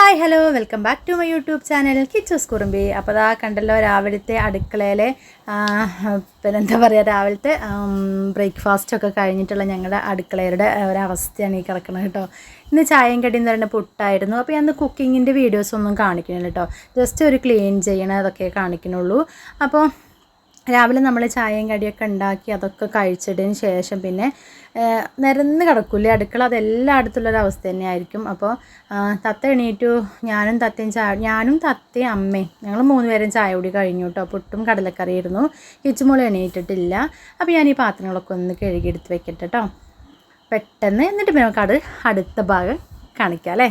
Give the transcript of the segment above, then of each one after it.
Hi hello welcome back to my YouTube channel Kichus Kurumbi. അപ്പോൾ അതാ കണ്ടല്ലോ രാവിലത്തെ അടുക്കളയിലെ പിന്നെന്താ പറയുക, രാവിലത്തെ ബ്രേക്ക്ഫാസ്റ്റൊക്കെ കഴിഞ്ഞിട്ടുള്ള ഞങ്ങളുടെ അടുക്കളയുടെ ഒരവസ്ഥയാണ് ഈ കിടക്കുന്നത് കേട്ടോ. ഇന്ന് ചായയും കടിയും തരുന്ന പുട്ടായിരുന്നു. അപ്പോൾ ഞാൻ കുക്കിങ്ങിൻ്റെ വീഡിയോസൊന്നും കാണിക്കുന്നില്ല കേട്ടോ, ജസ്റ്റ് ഒരു ക്ലീൻ ചെയ്യണതൊക്കെ കാണിക്കുന്നുള്ളൂ. അപ്പോൾ രാവിലെ നമ്മൾ ചായയും കടിയൊക്കെ ഉണ്ടാക്കി അതൊക്കെ കഴിച്ചിട്ടതിന് ശേഷം പിന്നെ നിരന്ന് കിടക്കില്ലേ അടുക്കള, അതെല്ലായിടത്തുള്ളൊരവസ്ഥ തന്നെയായിരിക്കും. അപ്പോൾ തത്ത എണീറ്റു, ഞാനും തത്തയും അമ്മയും ഞങ്ങൾ 3 പേരും ചായ കൂടി കഴിഞ്ഞു കേട്ടോ. പുട്ടും കടലക്കറിയായിരുന്നു. കിച്ചുമോൾ എണീറ്റിട്ടില്ല. അപ്പോൾ ഞാൻ ഈ പാത്രങ്ങളൊക്കെ ഒന്ന് കഴുകിയെടുത്ത് വെക്കട്ടെ കേട്ടോ പെട്ടെന്ന്. എന്നിട്ട് പിന്നെ നമുക്ക് അടുത്ത ഭാഗം കാണിക്കാം അല്ലേ.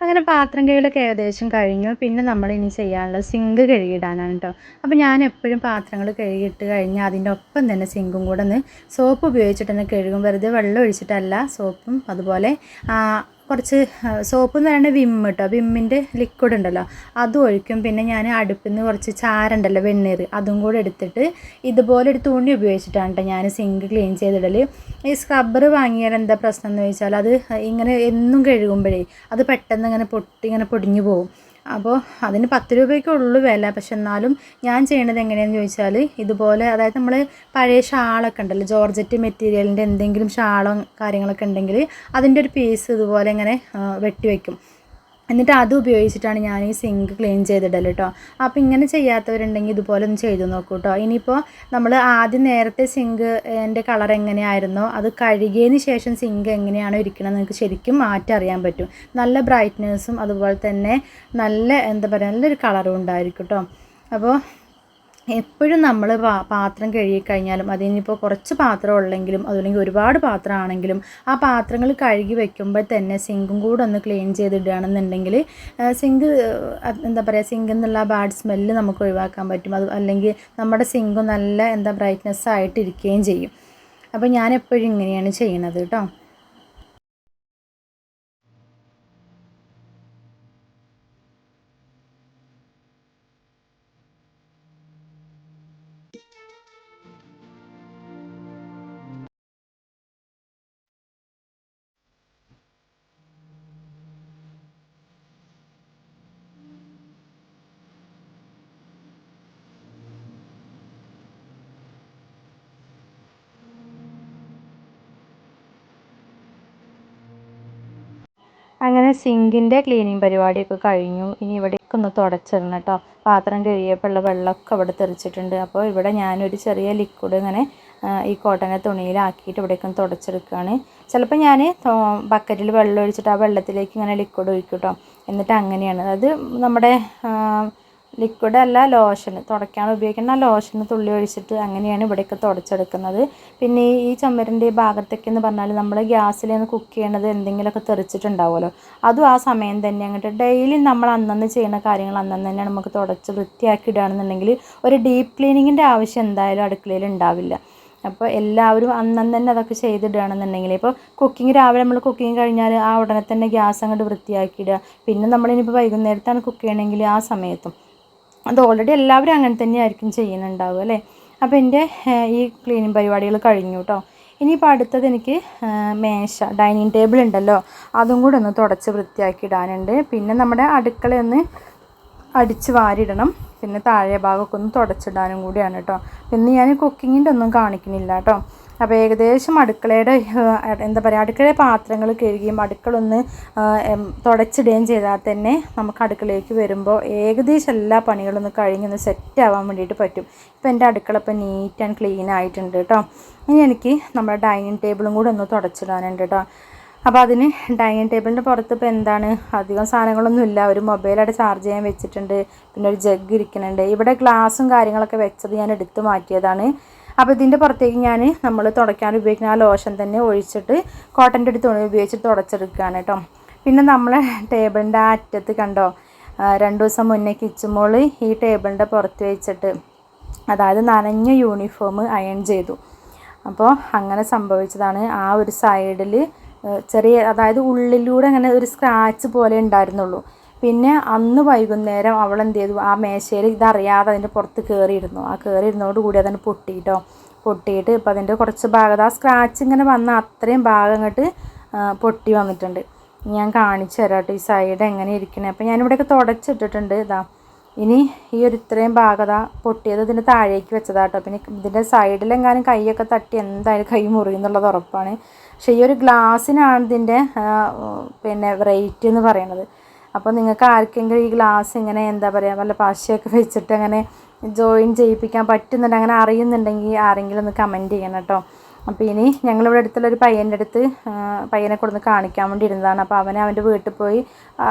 അങ്ങനെ പാത്രം കഴുകലൊക്കെ ഏകദേശം കഴിഞ്ഞു. പിന്നെ നമ്മൾ ഇനി ചെയ്യാനുള്ളത് സിങ്ക് കഴുകിയിടാനാണ് കേട്ടോ. അപ്പോൾ ഞാൻ എപ്പോഴും പാത്രങ്ങൾ കഴുകിയിട്ട് കഴിഞ്ഞാൽ അതിൻ്റെ ഒപ്പം തന്നെ സിങ്കും കൂടെ ഒന്ന് സോപ്പ് ഉപയോഗിച്ചിട്ട് തന്നെ കഴുകും. വെറുതെ വെള്ളം ഒഴിച്ചിട്ടല്ല, സോപ്പും അതുപോലെ കുറച്ച് സോപ്പ് എന്ന് പറയുന്നത് വിം കേട്ടോ, വിമ്മിൻ്റെ ലിക്വിഡ് ഉണ്ടല്ലോ അതും ഒഴിക്കും. പിന്നെ ഞാൻ അടുപ്പിൽ നിന്ന് കുറച്ച് ചാരണ്ടല്ലോ വെണ്ണീർ, അതും കൂടെ എടുത്തിട്ട് ഇതുപോലെ ഒരു തുണി ഉപയോഗിച്ചിട്ടാണ് കേട്ടോ ഞാൻ സിങ്ക് ക്ലീൻ ചെയ്തിടൽ. ഈ സ്ക്രബ്ബർ വാങ്ങിയാൽ എന്താ പ്രശ്നം എന്ന് ചോദിച്ചാൽ അത് ഇങ്ങനെ എന്നും കഴുകുമ്പോഴേ അത് പെട്ടെന്ന് ഇങ്ങനെ പൊടിഞ്ഞു പോകും. അപ്പോൾ അതിന് 10 രൂപയ്ക്കേ ഉള്ളൂ വില. പക്ഷെ എന്നാലും ഞാൻ ചെയ്യണത് എങ്ങനെയാണെന്ന് ചോദിച്ചാൽ ഇതുപോലെ, അതായത് നമ്മൾ പഴയ ഷാളൊക്കെ ഉണ്ടല്ലോ, ജോർജറ്റ് മെറ്റീരിയലിൻ്റെ എന്തെങ്കിലും ഷാളോ കാര്യങ്ങളൊക്കെ ഉണ്ടെങ്കിൽ അതിൻ്റെ ഒരു പീസ് ഇതുപോലെ ഇങ്ങനെ വെട്ടി വയ്ക്കും. എന്നിട്ട് അത് ഉപയോഗിച്ചിട്ടാണ് ഞാൻ ഈ സിങ്ക് ക്ലീൻ ചെയ്തിടൽ കേട്ടോ. അപ്പോൾ ഇങ്ങനെ ചെയ്യാത്തവരുണ്ടെങ്കിൽ ഇതുപോലെ ഒന്ന് ചെയ്ത് നോക്കൂ കേട്ടോ. ഇനിയിപ്പോൾ നമ്മൾ ആദ്യം നേരത്തെ സിങ്ക് എൻ്റെ കളർ എങ്ങനെയായിരുന്നോ അത് കഴുകിയതിന് ശേഷം സിങ്ക് എങ്ങനെയാണോ ഇരിക്കണമെന്ന് നിങ്ങൾക്ക് ശരിക്കും മാറ്റം അറിയാൻ പറ്റും. നല്ല ബ്രൈറ്റ്നെസ്സും അതുപോലെ തന്നെ നല്ല എന്താ പറയുക, നല്ലൊരു കളറും ഉണ്ടായിരിക്കും കേട്ടോ. അപ്പോൾ എപ്പോഴും നമ്മൾ പാത്രം കഴുകിക്കഴിഞ്ഞാലും അതിനിപ്പോൾ കുറച്ച് പാത്രം ഉള്ളെങ്കിലും അതല്ലെങ്കിൽ ഒരുപാട് പാത്രമാണെങ്കിലും ആ പാത്രങ്ങൾ കഴുകി വെക്കുമ്പോൾ തന്നെ സിങ്കും കൂടെ ഒന്ന് ക്ലീൻ ചെയ്തിടുകയാണെന്നുണ്ടെങ്കിൽ സിങ്ക് എന്താ പറയുക, സിങ്കിൽ നിന്നുള്ള ബാഡ് സ്മെല്ല് നമുക്ക് ഒഴിവാക്കാൻ പറ്റും. അത് അല്ലെങ്കിൽ നമ്മുടെ സിങ്കും നല്ല ബ്രൈറ്റ്നെസ് ആയിട്ടിരിക്കുകയും ചെയ്യും. അപ്പോൾ ഞാൻ എപ്പോഴും ഇങ്ങനെയാണ് ചെയ്യണത് കേട്ടോ. അങ്ങനെ സിങ്കിൻ്റെ ക്ലീനിങ് പരിപാടിയൊക്കെ കഴിഞ്ഞു. ഇനി ഇവിടേക്ക് ഒന്ന് തുടച്ചിടണം കേട്ടോ. പാത്രം കഴുകിയപ്പോൾ ഉള്ള വെള്ളമൊക്കെ ഇവിടെ തെറിച്ചിട്ടുണ്ട്. അപ്പോൾ ഇവിടെ ഞാനൊരു ചെറിയ ലിക്വിഡ് ഇങ്ങനെ ഈ കോട്ടൻ്റെ തുണിയിലാക്കിയിട്ട് ഇവിടേക്കൊന്ന് തുടച്ചെടുക്കുകയാണ്. ചിലപ്പോൾ ഞാൻ ബക്കറ്റിൽ വെള്ളം ഒഴിച്ചിട്ട് ആ വെള്ളത്തിലേക്ക് ഇങ്ങനെ ലിക്വിഡ് ഒഴിക്കും കേട്ടോ. എന്നിട്ട് അങ്ങനെയാണ്, അത് നമ്മുടെ ലിക്വിഡ് അല്ല, ലോഷൻ, തുടയ്ക്കാൻ ഉപയോഗിക്കുന്ന ലോഷൻ തുള്ളി ഒഴിച്ചിട്ട് അങ്ങനെയാണ് ഇവിടെയൊക്കെ തുടച്ചെടുക്കുന്നത്. പിന്നെ ഈ ചുമരിൻ്റെ ഈ ഭാഗത്തൊക്കെ എന്ന് പറഞ്ഞാൽ നമ്മൾ ഗ്യാസിൽ നിന്ന് കുക്ക് ചെയ്യണത് എന്തെങ്കിലുമൊക്കെ തെറിച്ചിട്ടുണ്ടാവുമല്ലോ, അതും ആ സമയം തന്നെ അങ്ങോട്ട് ഡെയിലി നമ്മൾ അന്നന്ന് ചെയ്യുന്ന കാര്യങ്ങൾ അന്നന്ന് തന്നെ നമുക്ക് തുടച്ച് വൃത്തിയാക്കി ഇടുകയാണെന്നുണ്ടെങ്കിൽ ഒരു ഡീപ്പ് ക്ലീനിങ്ങിൻ്റെ ആവശ്യം എന്തായാലും അടുക്കളയിൽ ഉണ്ടാവില്ല. അപ്പോൾ എല്ലാവരും അന്നന്ന് തന്നെ അതൊക്കെ ചെയ്തിടുകയാണെന്നുണ്ടെങ്കിൽ, ഇപ്പോൾ കുക്കിംഗ് രാവിലെ നമ്മൾ കുക്കിംഗ് കഴിഞ്ഞാൽ ആ ഉടനെ തന്നെ ഗ്യാസ് അങ്ങോട്ട് വൃത്തിയാക്കിയിടുക. പിന്നെ നമ്മളിനിപ്പോൾ വൈകുന്നേരത്താണ് കുക്ക് ചെയ്യണമെങ്കിൽ ആ സമയത്തും അത് ഓൾറെഡി എല്ലാവരും അങ്ങനെ തന്നെയായിരിക്കും ചെയ്യുന്നുണ്ടാവുക അല്ലേ. അപ്പോൾ എൻ്റെ ഈ ക്ലീനിങ് പരിപാടികൾ കഴിഞ്ഞു കേട്ടോ. ഇനിയിപ്പോൾ അടുത്തത് എനിക്ക് മേശ, ഡൈനിങ് ടേബിൾ ഉണ്ടല്ലോ, അതും കൂടെ ഒന്ന് തുടച്ച് വൃത്തിയാക്കി ഇടാനുണ്ട്. പിന്നെ നമ്മുടെ അടുക്കളയൊന്ന് അടിച്ച് വാരിടണം. പിന്നെ താഴെ ഭാഗമൊക്കെ ഒന്ന് തുടച്ചിടാനും കൂടിയാണ് കേട്ടോ. പിന്നെ ഞാൻ കുക്കിങ്ങിൻ്റെ ഒന്നും കാണിക്കുന്നില്ല കേട്ടോ. അപ്പോൾ ഏകദേശം അടുക്കളയുടെ എന്താ പറയുക, അടുക്കളയുടെ പാത്രങ്ങൾ കഴുകിയും അടുക്കള ഒന്ന് തുടച്ചിടുകയും ചെയ്താൽ തന്നെ നമുക്ക് അടുക്കളയിലേക്ക് വരുമ്പോൾ ഏകദേശം എല്ലാ പണികളൊന്ന് കഴിഞ്ഞൊന്ന് സെറ്റ് ആവാൻ വേണ്ടിയിട്ട് പറ്റും. ഇപ്പോൾ എൻ്റെ അടുക്കള ഇപ്പോൾ നീറ്റ് ആൻഡ് ക്ലീൻ ആയിട്ടുണ്ട് കേട്ടോ. ഇനി എനിക്ക് നമ്മുടെ ഡൈനിങ് ടേബിളും കൂടെ ഒന്ന് തുടച്ചിടാനുണ്ട് കേട്ടോ. അപ്പോൾ അതിന് ഡൈനിങ് ടേബിളിൻ്റെ പുറത്ത് ഇപ്പോൾ എന്താണ് അധികം സാധനങ്ങളൊന്നും ഇല്ല. ഒരു മൊബൈലവിടെ ചാർജ് ചെയ്യാൻ വെച്ചിട്ടുണ്ട്, പിന്നെ ഒരു ജഗ് ഇരിക്കുന്നുണ്ട്. ഇവിടെ ഗ്ലാസും കാര്യങ്ങളൊക്കെ വെച്ചത് ഞാൻ എടുത്ത് മാറ്റിയതാണ്. അപ്പോൾ ഇതിൻ്റെ പുറത്തേക്ക് ഞാൻ നമ്മൾ തുടയ്ക്കാൻ ഉപയോഗിക്കുന്ന ആ ലോഷൻ തന്നെ ഒഴിച്ചിട്ട് കോട്ടൻ്റെ ഒരു തുണി ഉപയോഗിച്ച് തുടച്ചെടുക്കുകയാണ് കേട്ടോ. പിന്നെ നമ്മളെ ടേബിളിൻ്റെ ആ അറ്റത്ത് കണ്ടോ, 2 ദിവസം മുന്നേ കിച്ചുമോൾ ഈ ടേബിളിൻ്റെ പുറത്ത് വെച്ചിട്ട്, അതായത് നനഞ്ഞ യൂണിഫോം അയൺ ചെയ്തു. അപ്പോൾ അങ്ങനെ സംഭവിച്ചതാണ്. ആ ഒരു സൈഡിൽ ചെറിയ, അതായത് ഉള്ളിലൂടെ അങ്ങനെ ഒരു സ്ക്രാച്ച് പോലെ ഉണ്ടായിരുന്നുള്ളൂ. പിന്നെ അന്ന് വൈകുന്നേരം അവൾ എന്ത് ചെയ്തു, ആ മേശയിൽ ഇതറിയാതെ അതിൻ്റെ പുറത്ത് കയറിയിരുന്നു. ആ കയറിയിരുന്നതോട് കൂടി അതിന് പൊട്ടിയിട്ട് ഇപ്പോൾ അതിൻ്റെ കുറച്ച് ഭാഗം ആ സ്ക്രാച്ച് ഇങ്ങനെ വന്ന അത്രയും ഭാഗം അങ്ങോട്ട് പൊട്ടി വന്നിട്ടുണ്ട്. ഞാൻ കാണിച്ചു തരാം കേട്ടോ ഈ സൈഡ് എങ്ങനെ ഇരിക്കണേ. അപ്പോൾ ഞാനിവിടെയൊക്കെ തുടച്ചിട്ടിട്ടുണ്ട്. ഇതാ ഇനി ഈ ഒരു ഇത്രയും ഭാഗത പൊട്ടിയത് ഇതിൻ്റെ താഴേക്ക് വെച്ചതാട്ടോ. പിന്നെ ഇതിൻ്റെ സൈഡിലെങ്ങാനും കൈയൊക്കെ തട്ടി എന്തായാലും കൈ മുറിയുന്നുള്ളത് ഉറപ്പാണ്. പക്ഷേ ഈ ഒരു ഗ്ലാസ്സിനാണ് ഇതിൻ്റെ പിന്നെ റേറ്റ് എന്ന് പറയുന്നത്. അപ്പോൾ നിങ്ങൾക്ക് ആർക്കെങ്കിലും ഈ ഗ്ലാസ് ഇങ്ങനെ എന്താ പറയുക വല്ല പശയൊക്കെ വെച്ചിട്ട് അങ്ങനെ ജോയിൻ ചെയ്യിപ്പിക്കാൻ പറ്റുന്നുണ്ട്, അങ്ങനെ അറിയുന്നുണ്ടെങ്കിൽ ആരെങ്കിലും ഒന്ന് കമൻറ്റ് ചെയ്യണം കേട്ടോ. അപ്പോൾ ഇനി ഞങ്ങളിവിടെ അടുത്തുള്ളൊരു പയ്യനെ കൊടുന്ന് കാണിക്കാൻ വേണ്ടി ഇരുന്നതാണ്. അപ്പോൾ അവൻ്റെ വീട്ടിൽ പോയി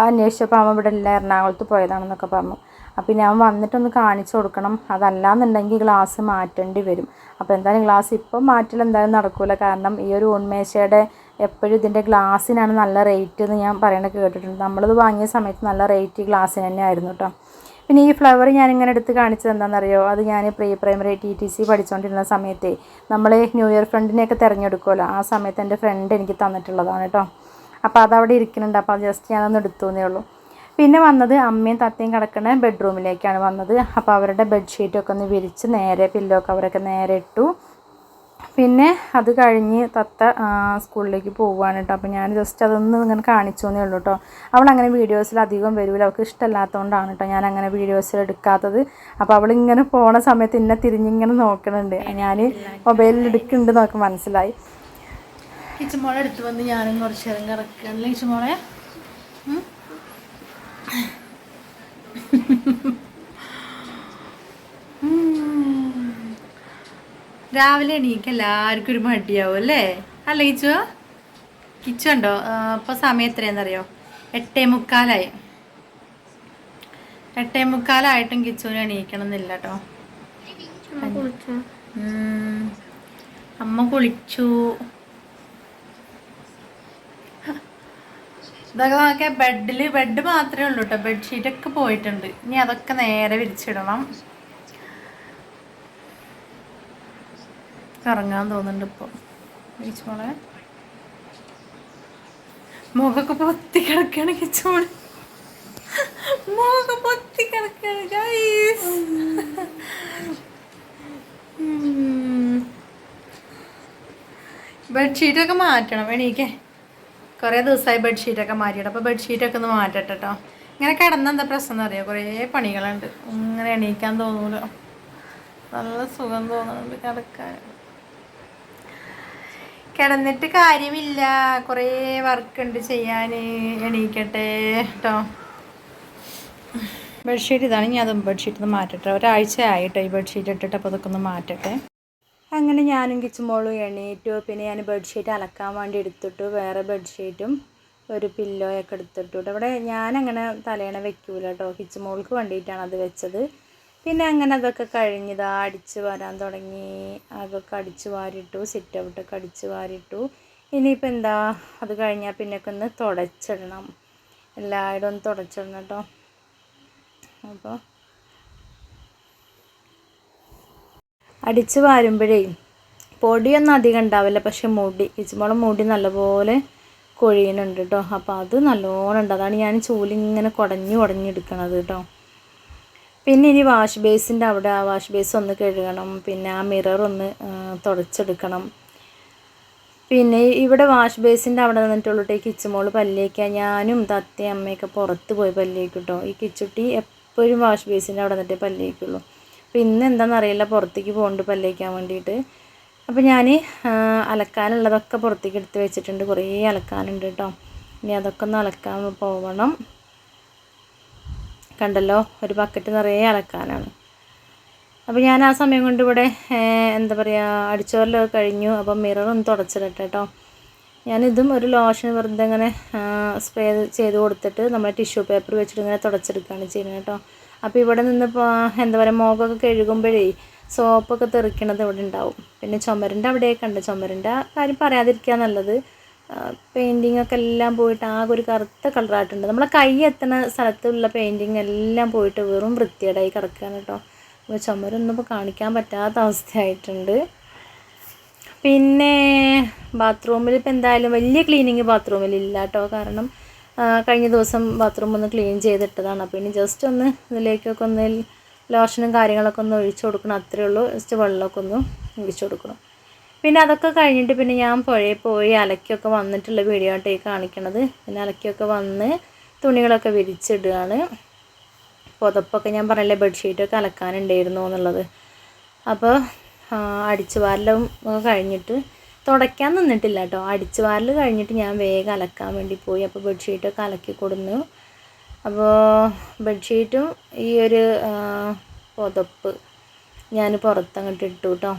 അന്വേഷിച്ചപ്പോൾ അവൻ ഇവിടെ ഇല്ല, എറണാകുളത്ത് പോയതാണെന്നൊക്കെ പറഞ്ഞു. അപ്പോൾ ഇനി അവൻ വന്നിട്ടൊന്ന് കാണിച്ചു കൊടുക്കണം. അതല്ലാന്നുണ്ടെങ്കിൽ ഗ്ലാസ് മാറ്റേണ്ടി വരും. അപ്പോൾ എന്തായാലും ഗ്ലാസ് ഇപ്പം മാറ്റൽ എന്തായാലും നടക്കില്ല. കാരണം ഈ ഒരു ഉൺമേശയുടെ എപ്പോഴും ഇതിൻ്റെ ഗ്ലാസ്സിനാണ് നല്ല റേറ്റ് എന്ന് ഞാൻ പറയണത് കേട്ടിട്ടുണ്ട്. നമ്മളിത് വാങ്ങിയ സമയത്ത് നല്ല റേറ്റ് ഗ്ലാസ്സിന് തന്നെ ആയിരുന്നു കേട്ടോ. പിന്നെ ഈ ഫ്ലവർ ഞാനിങ്ങനെ എടുത്ത് കാണിച്ചത് എന്താണെന്നറിയോ, അത് ഞാൻ പ്രീ പ്രൈമറി TTC പഠിച്ചുകൊണ്ടിരുന്ന സമയത്ത് നമ്മൾ ന്യൂ ഇയർ ഫ്രണ്ടിനെയൊക്കെ തിരഞ്ഞെടുക്കുമല്ലോ, ആ സമയത്ത് എൻ്റെ ഫ്രണ്ട് എനിക്ക് തന്നിട്ടുള്ളതാണ് കേട്ടോ. അപ്പോൾ അതവിടെ ഇരിക്കുന്നുണ്ട്. അപ്പോൾ ജസ്റ്റ് ഞാനൊന്ന് എടുത്തുവെന്നേ ഉള്ളൂ. പിന്നെ വന്നത് അമ്മയും തത്തയും കിടക്കുന്ന ബെഡ്റൂമിലേക്കാണ് വന്നത്. അപ്പോൾ അവരുടെ ബെഡ്ഷീറ്റൊക്കെ ഒന്ന് വിരിച്ച് നേരെ പില്ലോ കവറൊക്കെ നേരെ ഇട്ടു. പിന്നെ അത് കഴിഞ്ഞ് തത്ത സ്കൂളിലേക്ക് പോവുകയാണ് കേട്ടോ. അപ്പോൾ ഞാൻ ജസ്റ്റ് അതൊന്ന് ഇങ്ങനെ കാണിച്ചു എന്നേ ഉള്ളൂ കേട്ടോ. അവളങ്ങനെ വീഡിയോസിൽ അധികം വരില്ല, അവൾക്ക് ഇഷ്ടമല്ലാത്തതുകൊണ്ടാണ് കേട്ടോ ഞാൻ അങ്ങനെ വീഡിയോസിൽ എടുക്കാത്തത്. അപ്പോൾ അവളിങ്ങനെ പോണ സമയത്ത് എന്നെ തിരിഞ്ഞിങ്ങനെ നോക്കണുണ്ട്. ഞാൻ മൊബൈലിൽ എടുക്കുന്നുണ്ട് എന്നൊക്കെ മനസ്സിലായി. കിച്ചുമോളെ അടുത്ത് വന്ന് ഞാനും കുറച്ച് നേരം കിടക്കുകയാണല്ലേ കിച്ചുമോളെ. രാവിലെ എണീക്ക് എല്ലാവർക്കും ഒരു മടിയാവും അല്ലേ, അല്ല കിച്ചു ഉണ്ടോ? ഇപ്പോൾ സമയം എത്രയാണെന്നറിയോ? 8:45. 8:45 കിച്ചുവിന് എണീക്കണം എന്നില്ല കേട്ടോ. അമ്മ കുളിച്ചു. ഇതൊക്കെ നോക്കിയാൽ ബെഡ് മാത്രമേ ഉള്ളൂ കേട്ടോ. ബെഡ്ഷീറ്റൊക്കെ പോയിട്ടുണ്ട്. ഇനി അതൊക്കെ നേരെ വിരിച്ചിടണം. കറങ്ങാൻ തോന്നുന്നുണ്ട് ഇപ്പോൾ കിച്ചുമോളെ. മുഖമൊക്കെ പൊത്തി കിടക്കുകയാണ് കിച്ചുമോള്, മുഖമൊക്കെ പൊത്തി കിടക്കുകയാണ് ഗൈസ്. ബെഡ്ഷീറ്റൊക്കെ മാറ്റണം. എണീക്കേ, കുറേ ദിവസമായി ബെഡ്ഷീറ്റൊക്കെ മാറ്റിയിട്ട്. അപ്പോൾ ബെഡ്ഷീറ്റൊക്കെ ഒന്ന് മാറ്റട്ടെ കേട്ടോ. ഇങ്ങനെ കിടന്ന എന്താ പ്രശ്നം എന്നറിയോ, കുറേ പണികളുണ്ട്. ഇങ്ങനെ എണീക്കാൻ തോന്നൂല, നല്ല സുഖം തോന്നുന്നുണ്ട് കിടക്കാൻ. കിടന്നിട്ട് കാര്യമില്ല, കുറേ വർക്ക് ഉണ്ട് ചെയ്യാൻ. എണീക്കട്ടെ കേട്ടോ. ബെഡ്ഷീറ്റ് ഇതാണ്. ഞാൻ അതും ബെഡ്ഷീറ്റ് ഒന്ന് മാറ്റട്ടെ. ഒരാഴ്ച ആയിട്ടോ ഈ ബെഡ്ഷീറ്റ് ഇട്ടിട്ട്. അപ്പോൾ അതൊക്കെ ഒന്ന് മാറ്റട്ടെ. അങ്ങനെ ഞാനും കിച്ചുമോളും എണീറ്റു. പിന്നെ ഞാൻ ബെഡ്ഷീറ്റ് അലക്കാൻ വേണ്ടി എടുത്തിട്ടു. വേറെ ബെഡ്ഷീറ്റും ഒരു പില്ലോയൊക്കെ എടുത്തിട്ടു. ഇവിടെ ഞാനങ്ങനെ തലയണ വെക്കൂല കേട്ടോ, കിച്ചുമോൾക്ക് വേണ്ടിയിട്ടാണ് അത് വെച്ചത്. പിന്നെ അങ്ങനെ അതൊക്കെ കഴിഞ്ഞതാ അടിച്ച് വാരാൻ തുടങ്ങി. അതൊക്കെ അടിച്ച് വാരിട്ടു, സിറ്റ് ഔട്ടൊക്കെ അടിച്ച് വാരിട്ടു. ഇനിയിപ്പോൾ എന്താ, അത് കഴിഞ്ഞാൽ പിന്നെയൊക്കെ ഒന്ന് തുടച്ചിടണം, എല്ലായിടും ഒന്ന് തുടച്ചിടണം കേട്ടോ. അപ്പോൾ അടിച്ച് വാരുമ്പോഴേ പൊടിയൊന്നും അധികം ഉണ്ടാവില്ല, പക്ഷെ കിച്ചുമോളെ മുടി നല്ലപോലെ കൊഴിയുന്നുണ്ട് കേട്ടോ. അപ്പോൾ അത് നല്ലോണം ഉണ്ട്, അതാണ് ഞാൻ ചൂലിങ്ങനെ കുടഞ്ഞെടുക്കണത് കേട്ടോ. പിന്നെ ഇനി വാഷ് ബേസിൻ്റെ അവിടെ ആ വാഷ് ബേസ് ഒന്ന് കഴുകണം, പിന്നെ ആ മിറർ ഒന്ന് തുടച്ചെടുക്കണം. പിന്നെ ഇവിടെ വാഷ് ബേസിൻ്റെ അവിടെ നിന്നിട്ടുള്ളൂ കിച്ചുമോള് പല്ലേക്കുക. ഞാനും തത്തയും അമ്മയൊക്കെ പുറത്ത് പോയി പല്ലേക്കും കേട്ടോ. ഈ കിച്ചുട്ടി എപ്പോഴും വാഷ് ബേസിൻ്റെ അവിടെ നിന്നിട്ടേ പല്ലേക്കുള്ളൂ. അപ്പോൾ ഇന്ന് എന്താണെന്നറിയില്ല, പുറത്തേക്ക് പോകുന്നുണ്ട് പല്ലേക്കാൻ വേണ്ടിയിട്ട്. അപ്പോൾ ഞാൻ അലക്കാനുള്ളതൊക്കെ പുറത്തേക്ക് എടുത്ത് വെച്ചിട്ടുണ്ട്, കുറേ അലക്കാനുണ്ട് കേട്ടോ. ഇനി അതൊക്കെ ഒന്ന് അലക്കാൻ പോകണം. കണ്ടല്ലോ, ഒരു ബക്കറ്റ് നിറയെ അലക്കാനാണ്. അപ്പോൾ ഞാൻ ആ സമയം കൊണ്ട് ഇവിടെ എന്താ പറയുക, അടിച്ചോരലൊക്കെ കഴിഞ്ഞു. അപ്പം മിറർ ഒന്ന് തുടച്ചിടട്ടെ കേട്ടോ. ഞാനിതും ഒരു ലോഷൻ വെറുതെ ഇങ്ങനെ സ്പ്രേ ചെയ്ത് കൊടുത്തിട്ട് നമ്മൾ ടിഷ്യൂ പേപ്പർ വെച്ചിട്ട് ഇങ്ങനെ തുടച്ചെടുക്കുകയാണ് ചെയ്യുന്നത് കേട്ടോ. അപ്പോൾ ഇവിടെ നിന്ന് എന്താ പറയുക, മുഖമൊക്കെ കഴുകുമ്പോഴേ സോപ്പൊക്കെ തെറിക്കണത് ഇവിടെ ഉണ്ടാവും. പിന്നെ ചുമരിൻ്റെ അവിടെയൊക്കെ ഉണ്ട്. ചുമരിൻ്റെ കാര്യം പറയാതിരിക്കുക നല്ലത്. പെയിൻറ്റിങ്ങൊക്കെ എല്ലാം പോയിട്ട് ആകെ ഒരു കറുത്ത കളറായിട്ടുണ്ട്. നമ്മളെ കൈ എത്തുന്ന സ്ഥലത്തുള്ള പെയിൻറ്റിങ് എല്ലാം പോയിട്ട് വെറും വൃത്തികേടായി കിടക്കുകയാണ് കേട്ടോ. അപ്പോൾ ചുമരൊന്നും ഇപ്പോൾ കാണിക്കാൻ പറ്റാത്ത അവസ്ഥയായിട്ടുണ്ട്. പിന്നെ ബാത്റൂമിൽ ഇപ്പോൾ എന്തായാലും വലിയ ക്ലീനിങ് ബാത്റൂമിലില്ല കേട്ടോ. കാരണം കഴിഞ്ഞ ദിവസം ബാത്റൂം ഒന്ന് ക്ലീൻ ചെയ്തിട്ടതാണ്. അപ്പോൾ ഇനി ജസ്റ്റ് ഒന്ന് ഇതിലേക്കൊക്കെ ഒന്ന് ലോഷനും കാര്യങ്ങളൊക്കെ ഒന്ന് ഒഴിച്ചു കൊടുക്കണം, അത്രയേ ഉള്ളൂ. ജസ്റ്റ് വെള്ളമൊക്കെ ഒന്ന് ഒഴിച്ചു കൊടുക്കണം. പിന്നെ അതൊക്കെ കഴിഞ്ഞിട്ട് പിന്നെ ഞാൻ പുഴയിൽ പോയി അലക്കിയൊക്കെ വന്നിട്ടുള്ള വീഡിയോ ആയിട്ട് കാണിക്കണത്. പിന്നെ അലക്കിയൊക്കെ വന്ന് തുണികളൊക്കെ വിരിച്ചിടുകയാണ്. പുതപ്പൊക്കെ ഞാൻ പറയില്ലേ, ബെഡ്ഷീറ്റൊക്കെ അലക്കാനുണ്ടായിരുന്നു എന്നുള്ളത്. അപ്പോൾ അടിച്ചു വാരലും കഴിഞ്ഞിട്ട് തുടയ്ക്കാൻ നിന്നിട്ടില്ല കേട്ടോ. അടിച്ചു വാരൽ കഴിഞ്ഞിട്ട് ഞാൻ വേഗം അലക്കാൻ വേണ്ടി പോയി. അപ്പോൾ ബെഡ്ഷീറ്റൊക്കെ അലക്കി കൊടുന്നു. അപ്പോൾ ബെഡ്ഷീറ്റും ഈ ഒരു പുതപ്പ് ഞാൻ പുറത്തങ്ങോട്ട് ഇട്ടു കേട്ടോ.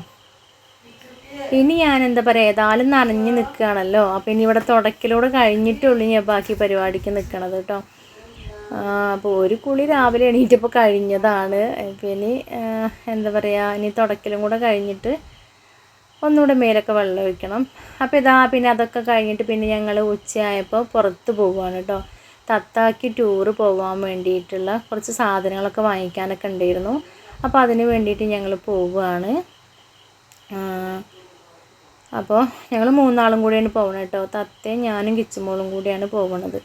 ഇനി ഞാൻ എന്താ പറയുക, ഏതായാലും നനഞ്ഞ് നിൽക്കുകയാണല്ലോ. അപ്പോൾ ഇനി ഇവിടെ തുടക്കലൂടെ കഴിഞ്ഞിട്ടുള്ളൂ ഞാൻ ബാക്കി പരിപാടിക്ക് നിൽക്കണത് കേട്ടോ. അപ്പോൾ ഒരു കുളി രാവിലെ എണീറ്റപ്പോൾ കഴിഞ്ഞതാണ്. പിന്നെ എന്താ പറയുക, ഇനി തുടക്കലും കൂടെ കഴിഞ്ഞിട്ട് ഒന്നുകൂടെ മേലൊക്കെ വെള്ളം ഒഴിക്കണം. അപ്പോൾ പിന്നെ അതൊക്കെ കഴിഞ്ഞിട്ട് പിന്നെ ഞങ്ങൾ ഉച്ചയായപ്പോൾ പുറത്ത് പോവുകയാണ് കേട്ടോ. തത്താക്കി ടൂറ് പോകാൻ വേണ്ടിയിട്ടുള്ള കുറച്ച് സാധനങ്ങളൊക്കെ വാങ്ങിക്കാനൊക്കെ ഉണ്ടായിരുന്നു. അപ്പോൾ അതിന് വേണ്ടിയിട്ട് ഞങ്ങൾ പോവുകയാണ്. അപ്പോൾ ഞങ്ങൾ 3 ആളും കൂടിയാണ് പോകുന്നത് കേട്ടോ. തത്തയും ഞാനും കിച്ചുമോളും കൂടിയാണ് പോകുന്നത്.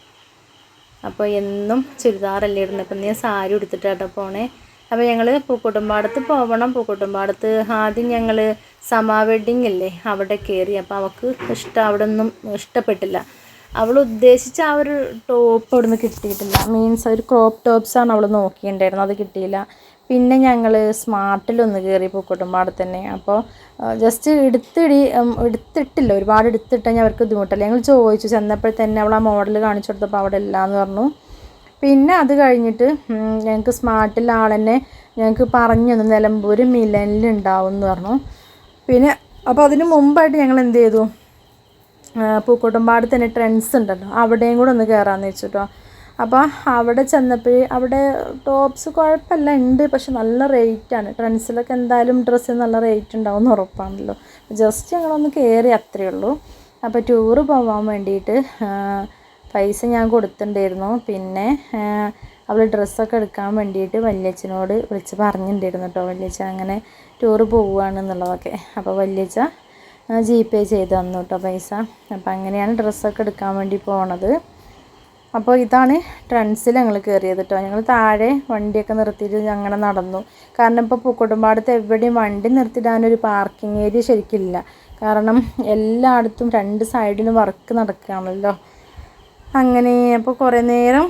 അപ്പോൾ എന്നും ചുരിദാറല്ലേ ഇടുന്നത്, അപ്പം ഞാൻ സാരി ഉടുത്തിട്ടാട്ടോ പോണേ. അപ്പോൾ ഞങ്ങൾ പൂക്കോട്ടുംപാടത്ത് പോകണം. പൂക്കോട്ടുംപാടത്ത് ആദ്യം ഞങ്ങൾ സമാ വെഡ്ഡിങ് ഇല്ലേ അവിടെ കയറി. അപ്പോൾ അവൾക്ക് അവിടെ ഒന്നും ഇഷ്ടപ്പെട്ടില്ല. അവൾ ഉദ്ദേശിച്ച ആ ഒരു ടോപ്പ് അവിടെ നിന്ന് കിട്ടിയിട്ടില്ല. മീൻസ് ഒരു ക്രോപ്പ് ടോപ്സാണ് അവൾ നോക്കിയിട്ടുണ്ടായിരുന്നത്, അത് കിട്ടിയില്ല. പിന്നെ ഞങ്ങൾ സ്മാർട്ടിലൊന്ന് കയറി പൂക്കോട്ടുംപാടത്ത് തന്നെ. അപ്പോൾ ജസ്റ്റ് എടുത്തിട്ടില്ല, ഒരുപാട് എടുത്തിട്ട് കഴിഞ്ഞാൽ അവർക്ക് ബുദ്ധിമുട്ടല്ല. ഞങ്ങൾ ചോദിച്ചു, ചെന്നപ്പോൾ തന്നെ അവൾ ആ മോഡൽ കാണിച്ചു കൊടുത്തപ്പോൾ അവിടെ ഇല്ലയെന്ന് പറഞ്ഞു. പിന്നെ അത് കഴിഞ്ഞിട്ട് ഞങ്ങൾക്ക് സ്മാർട്ടിൽ ആളെന്നെ ഞങ്ങൾക്ക് പറഞ്ഞു തന്നു, നിലമ്പൂർ മിലനിലുണ്ടാവും എന്ന് പറഞ്ഞു. പിന്നെ അപ്പോൾ അതിന് മുമ്പായിട്ട് ഞങ്ങൾ എന്ത് ചെയ്തു, പൂക്കോട്ടുംപാടത്ത് തന്നെ ട്രെൻഡ്സ് ഉണ്ടല്ലോ, അവിടെയും കൂടെ ഒന്ന് കയറാമെന്ന് വെച്ചിട്ടോ. അപ്പോൾ അവിടെ ചെന്നപ്പോൾ അവിടെ ടോപ്സ് കുഴപ്പമില്ല, ഉണ്ട്, പക്ഷെ നല്ല റേറ്റാണ്. ട്രെൻഡ്സിലൊക്കെ എന്തായാലും ഡ്രസ്സിന് നല്ല റേറ്റ് ഉണ്ടാവും എന്ന് ഉറപ്പാണല്ലോ. ജസ്റ്റ് ഞങ്ങളൊന്ന് കയറി, അത്രയേ ഉള്ളൂ. അപ്പോൾ ടൂറ് പോകാൻ വേണ്ടിയിട്ട് പൈസ ഞാൻ കൊടുത്തിട്ടുണ്ടായിരുന്നു. പിന്നെ അവൾ ഡ്രസ്സൊക്കെ എടുക്കാൻ വേണ്ടിയിട്ട് വല്യച്ഛനോട് വിളിച്ച് പറഞ്ഞിട്ടുണ്ടായിരുന്നു കേട്ടോ. വല്യച്ഛ അങ്ങനെ ടൂറ് പോവുകയാണെന്നുള്ളതൊക്കെ. അപ്പോൾ വല്യച്ഛ GPay ചെയ്ത് തന്നു കേട്ടോ പൈസ. അപ്പോൾ അങ്ങനെയാണ് ഡ്രസ്സൊക്കെ എടുക്കാൻ വേണ്ടി പോണത്. അപ്പോൾ ഇതാണ് ട്രെൻഡ്സിൽ ഞങ്ങൾ കയറിയത് കേട്ടോ. ഞങ്ങൾ താഴെ വണ്ടിയൊക്കെ നിർത്തിയിട്ട് അങ്ങനെ നടന്നു. കാരണം ഇപ്പോൾ പൂക്കോട്ടുംപാടത്ത് എവിടെയും വണ്ടി നിർത്തിയിടാനൊരു പാർക്കിംഗ് ഏരിയ ശരിക്കില്ല. കാരണം എല്ലായിടത്തും 2 സൈഡിലും വർക്ക് നടക്കുകയാണല്ലോ. അങ്ങനെ അപ്പോൾ കുറേ നേരം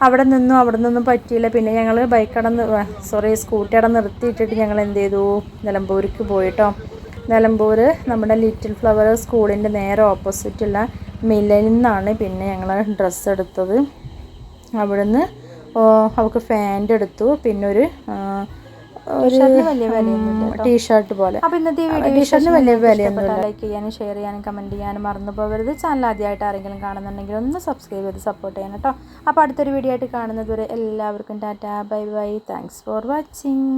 അവിടെ നിന്നും പറ്റിയില്ല. പിന്നെ ഞങ്ങൾ സ്കൂട്ടി അവിടെ നിർത്തിയിട്ടിട്ട് ഞങ്ങൾ എന്ത് ചെയ്തു, നിലമ്പൂർക്ക് പോയിട്ടോ. നിലമ്പൂർ നമ്മുടെ ലിറ്റിൽ ഫ്ലവർ സ്കൂളിൻ്റെ നേരെ ഓപ്പോസിറ്റുള്ള മില്ലിൽ നിന്നാണ് പിന്നെ ഞങ്ങൾ ഡ്രസ്സ് എടുത്തത്. അവിടുന്ന് അവൾക്ക് ഫാൻ്റ് എടുത്തു, പിന്നെ ഒരു ഒരു വലിയ വിലയൊന്നുമില്ല, ടീഷർട്ട് പോലെ. അപ്പോൾ ഇന്നത്തെ വീഡിയോ ടീഷർട്ടിന് വലിയ വിലയൊന്നുമില്ല. ലൈക്ക് ചെയ്യാനും ഷെയർ ചെയ്യാനും കമൻറ്റ് ചെയ്യാനും മറന്നു പോകരുത്. ചാനൽ ആദ്യമായിട്ട് ആരെങ്കിലും കാണുന്നുണ്ടെങ്കിൽ ഒന്ന് സബ്സ്ക്രൈബ് ചെയ്ത് സപ്പോർട്ട് ചെയ്യണം കേട്ടോ. അപ്പോൾ അടുത്തൊരു വീഡിയോ ആയിട്ട് കാണുന്നത് വരെ എല്ലാവർക്കും tata bye bye. Thanks for watching.